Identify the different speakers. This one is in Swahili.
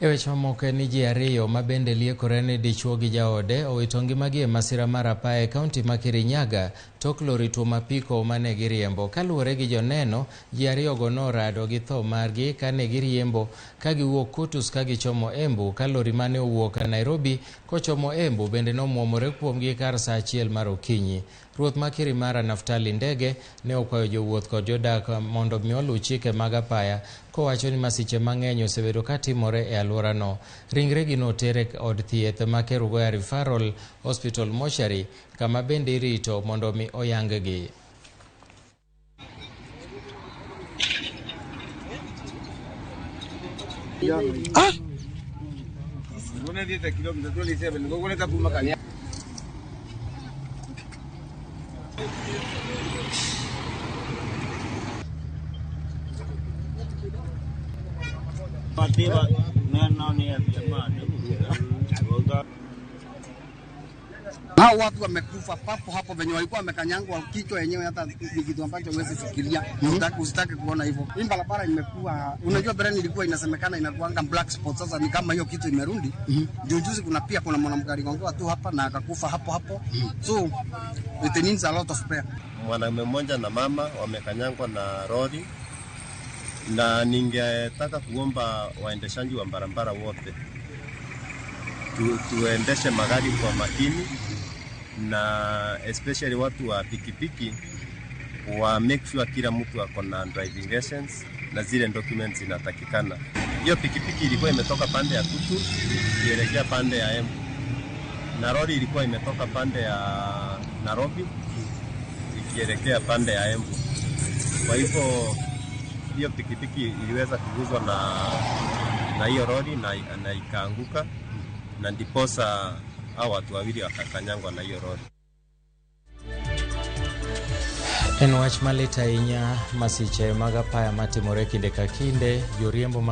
Speaker 1: Eweche mamoko ni ji ariyo ma bende liekore ni dichuo gi jaode owito ngimagi e masira mar Apaya e kaunti ma Kirinyaga tok lori tuo mapiko mane giriembo. Kaluwore gi joneno, ji ariyogo norado gi tho margi kane giriembo ka giwuok Kutus ka gichomo Embu, ka lori mane owuok Nairobi kochomo Embu bende nomwomore kuomgi kar saa 1 mar okinyi. Ruoth ma Kirimara Naftali Ndege ne okwayo jowuoth kod jodak mondo mi oluw chike mag Apaya, kowacho ni masiche mang'eny osebedo ka timore e alworano. Ringregi notere od thieth ma Kerugoya Referral Hospital Mortuary, kama bende irito mondo mi oyang-gi.
Speaker 2: Hao watu wamekufa papo hapo venye walikuwa wamekanyangwa kichwa yenyewe, hata ni kitu ambacho huwezi fikiria. Usitaki kuona hivyo. Hii barabara imekuwa, unajua brand ilikuwa inasemekana inakuanga black spot, sasa ni kama hiyo kitu imerudi. Juzi kuna mwanamke aligongewa tu hapa na akakufa hapo hapo. So it needs a lot of prayer.
Speaker 3: Mwanamume mmoja na mama wamekanyangwa na lori, na ningetaka kuomba waendeshaji wa barabara wote tuendeshe magari kwa makini, na especially watu wa pikipiki wa make sure kila mtu ako na driving license na zile documents zinatakikana. Hiyo pikipiki ilikuwa imetoka pande ya Kutus ikielekea pande ya Embu, na lori ilikuwa imetoka pande ya Nairobi ikielekea pande ya Embu. Kwa hivyo hiyo pikipiki iliweza kuguzwa na hiyo lori na ikaanguka, na ndiposa hao watu wawili wakakanyangwa na hiyo lori.
Speaker 1: En wach malit ahinya masiche mag Apaya matimore kinde ka kinde. Joriembo